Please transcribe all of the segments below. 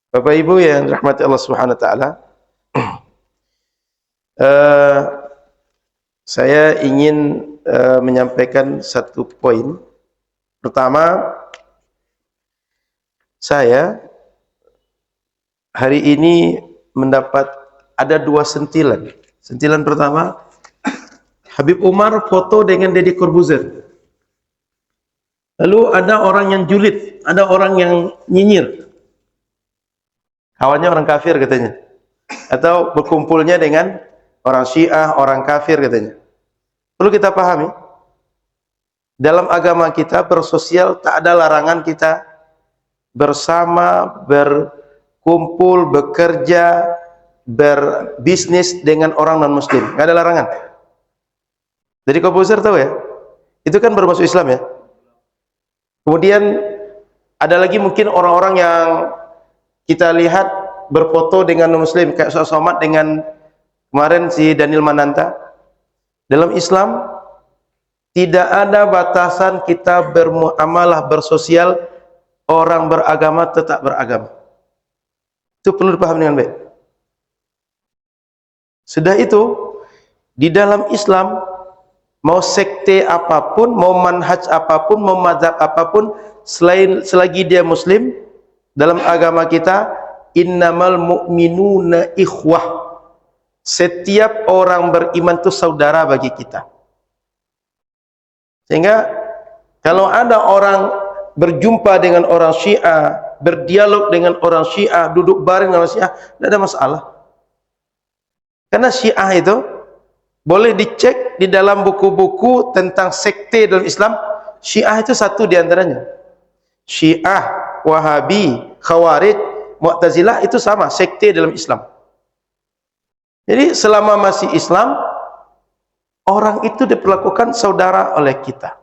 Bapak Ibu yang dirahmati Allah Subhanahu wa taala, eh, saya ingin menyampaikan satu poin. Pertama, saya hari ini mendapat ada dua sentilan. Sentilan pertama, Habib Umar foto dengan Deddy Corbuzier. Lalu ada orang yang julid, ada orang yang nyinyir. Kawannya orang kafir katanya. Atau berkumpulnya dengan orang Syiah, orang kafir katanya. Perlu kita pahami, dalam agama kita bersosial tak ada larangan kita bersama, berkumpul, bekerja, berbisnis dengan orang non-muslim. Nggak ada larangan. Jadi Corbuzier tahu ya? Itu kan bermasuk Islam ya. Kemudian ada lagi mungkin orang-orang yang kita lihat berfoto dengan non-muslim kayak Ustaz Somad dengan kemarin si Daniel Mananta. Dalam Islam tidak ada batasan kita bermuamalah bersosial, orang beragama tetap beragama. Itu perlu dipahami dengan baik. Sudah itu, di dalam Islam mau sekte apapun, mau manhaj apapun, mau mazhab apapun, selagi dia muslim, dalam agama kita innamal mu'minuna ikhwah. Setiap orang beriman itu saudara bagi kita. Sehingga kalau ada orang berjumpa dengan orang Syiah, berdialog dengan orang Syiah, duduk bareng dengan orang Syiah, tidak ada masalah. Karena Syiah itu boleh dicek di dalam buku-buku tentang sekte dalam Islam. Syiah itu satu di antaranya. Syiah, Wahabi, Khawarij, Mu'tazilah itu sama, sekte dalam Islam. Jadi selama masih Islam, orang itu diperlakukan saudara oleh kita.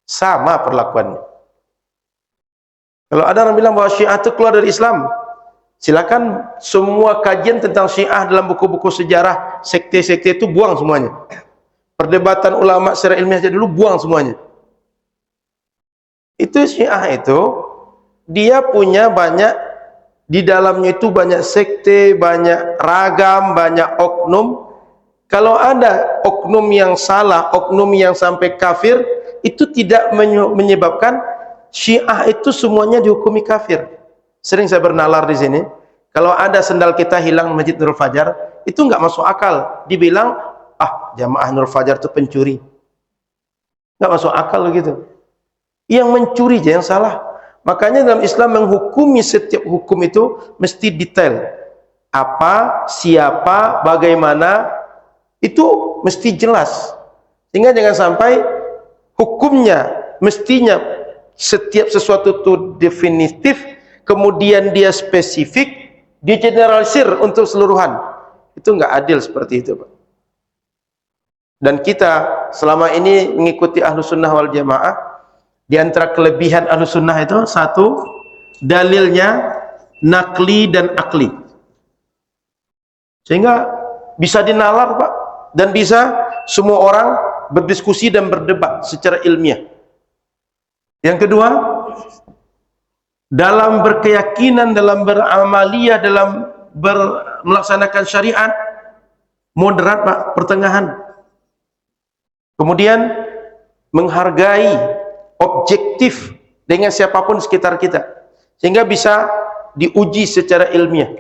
Sama perlakuannya. Kalau ada orang bilang bahwa Syiah itu keluar dari Islam, silakan semua kajian tentang Syiah dalam buku-buku sejarah sekte-sekte itu buang semuanya. Perdebatan ulama secara ilmiah aja dulu buang semuanya. Itu Syiah itu dia punya banyak, di dalamnya itu banyak sekte, banyak ragam, banyak oknum. Kalau ada oknum yang salah, oknum yang sampai kafir, itu tidak menyebabkan Syiah itu semuanya dihukumi kafir. Sering saya bernalar di sini. Kalau ada sendal kita hilang Masjid Nurul Fajar, itu nggak masuk akal. Dibilang, jamaah Nurul Fajar itu pencuri. Nggak masuk akal gitu. Yang mencuri aja yang salah. Makanya dalam Islam menghukumi setiap hukum itu mesti detail. Apa, siapa, bagaimana, itu mesti jelas. Sehingga jangan sampai hukumnya, mestinya setiap sesuatu itu definitif, kemudian dia spesifik, dia generalisir untuk seluruhan. Itu nggak adil seperti itu, Pak. Dan kita selama ini mengikuti Ahlus Sunnah wal Jamaah, di antara kelebihan Ahlus Sunnah itu satu, dalilnya nakli dan akli. Sehingga bisa dinalar, Pak, dan bisa semua orang berdiskusi dan berdebat secara ilmiah. Yang kedua, dalam berkeyakinan, dalam beramaliyah, dalam melaksanakan syariat, moderat, Pak, pertengahan. Kemudian menghargai, objektif dengan siapapun sekitar kita, sehingga bisa diuji secara ilmiah.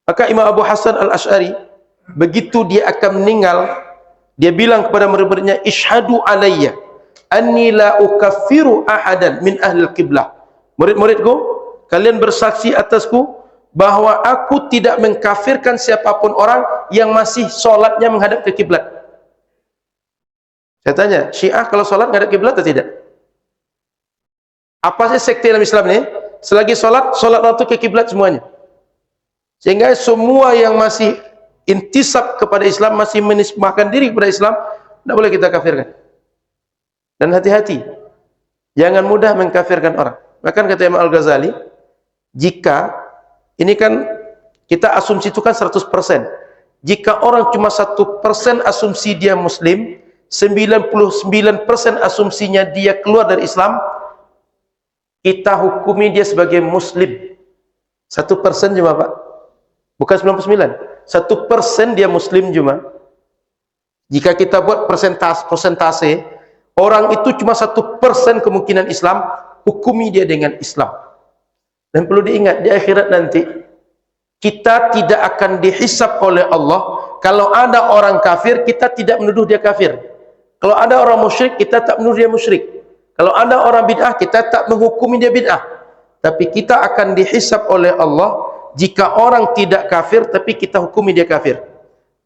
Maka Imam Abu Hasan Al-Asy'ari, begitu dia akan meninggal, dia bilang kepada murid-muridnya, ishadu alayya anni la ukaffiru ahadan min ahli al-qiblah. Murid-muridku, kalian bersaksi atasku bahwa aku tidak mengkafirkan siapapun orang yang masih sholatnya menghadap ke kiblat. Saya tanya, Syiah kalau sholat menghadap kiblat atau tidak? Apa sih sekte dalam Islam ini? Selagi sholat waktu ke kiblat semuanya. Sehingga semua yang masih intisab kepada Islam, masih menisbahkan diri kepada Islam, tidak boleh kita kafirkan. Dan hati-hati, jangan mudah mengkafirkan orang. Bahkan kata Imam Al-Ghazali, jika ini kan kita asumsi itu kan 100%. Jika orang cuma 1% asumsi dia muslim, 99% asumsinya dia keluar dari Islam, kita hukumi dia sebagai muslim. 1% cuma Pak, bukan 99. 1% dia Muslim cuma. Jika kita buat persentase, orang itu cuma 1% kemungkinan Islam, hukumi dia dengan Islam. Dan perlu diingat, di akhirat nanti kita tidak akan dihisab oleh Allah. Kalau ada orang kafir, kita tidak menuduh dia kafir. Kalau ada orang musyrik, kita tak menuduh dia musyrik. Kalau ada orang bid'ah, kita tak menghukumi dia bid'ah. Tapi kita akan dihisab oleh Allah jika orang tidak kafir, tapi kita hukumi dia kafir.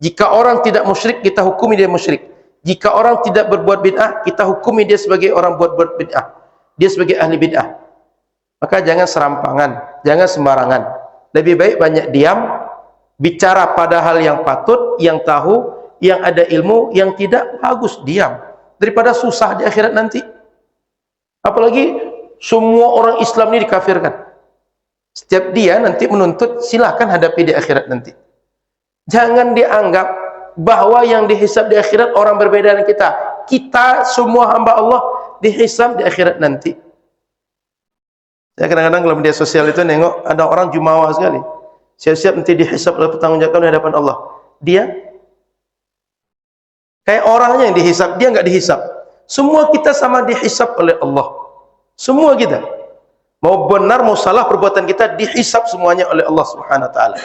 Jika orang tidak musyrik, kita hukumi dia musyrik. Jika orang tidak berbuat bid'ah, kita hukumi dia sebagai orang buat bid'ah. Dia sebagai ahli bid'ah. Maka jangan serampangan, jangan sembarangan. Lebih baik banyak diam, bicara pada hal yang patut, yang tahu, yang ada ilmu, yang tidak bagus diam. Daripada susah di akhirat nanti. Apalagi semua orang Islam ini dikafirkan. Setiap dia nanti menuntut, silakan hadapi di akhirat nanti. Jangan dianggap bahwa yang dihisab di akhirat orang berbeda dengan kita. Kita semua hamba Allah dihisab di akhirat nanti. Saya kadang-kadang kalau media sosial itu nengok ada orang jumawa sekali. Siap-siap nanti dihisab oleh pertanggungjawaban di hadapan Allah. Dia kayak orangnya yang dihisab, dia enggak dihisab. Semua kita sama dihisab oleh Allah. Semua kita. Mau benar mau salah perbuatan kita dihisab semuanya oleh Allah Subhanahu wa taala.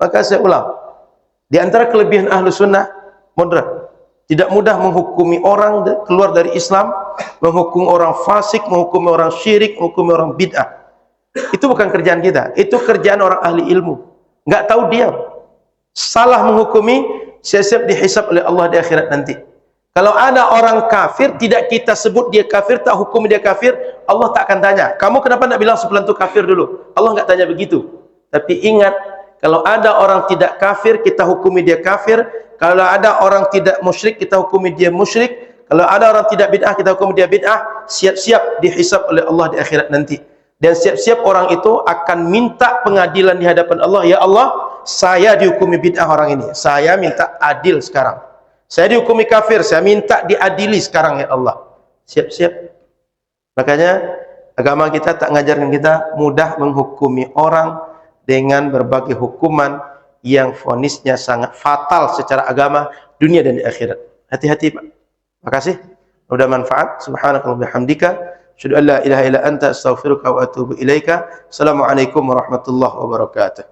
Maka saya ulang. Di antara kelebihan ahlu sunnah moderat. Tidak mudah menghukumi orang keluar dari Islam, menghukum orang fasik, menghukum orang syirik, menghukum orang bid'ah. Itu bukan kerjaan kita, itu kerjaan orang ahli ilmu. Enggak tahu diam. Salah menghukumi, siap-siap dihisab oleh Allah di akhirat nanti. Kalau ada orang kafir, tidak kita sebut dia kafir, tak hukum dia kafir, Allah tak akan tanya, kamu kenapa nak bilang sebelah itu kafir dulu? Allah enggak tanya begitu. Tapi ingat, kalau ada orang tidak kafir, kita hukumi dia kafir. Kalau ada orang tidak musyrik, kita hukumi dia musyrik. Kalau ada orang tidak bid'ah, kita hukumi dia bid'ah. Siap-siap dihisab oleh Allah di akhirat nanti. Dan siap-siap orang itu akan minta pengadilan di hadapan Allah. Ya Allah, saya dihukumi bid'ah orang ini. Saya minta adil sekarang. Saya dihukumi kafir, saya minta diadili sekarang ya Allah. Siap-siap. Makanya agama kita tak mengajarkan kita mudah menghukumi orang dengan berbagai hukuman yang vonisnya sangat fatal secara agama, dunia dan di akhirat. Hati-hati Pak. Makasih. Mudah manfaat. Subhanakallahumma bihamdika, asyhadu an la ilaha illa anta, astaghfiruka wa atubu ilaika. Assalamualaikum warahmatullahi wabarakatuh.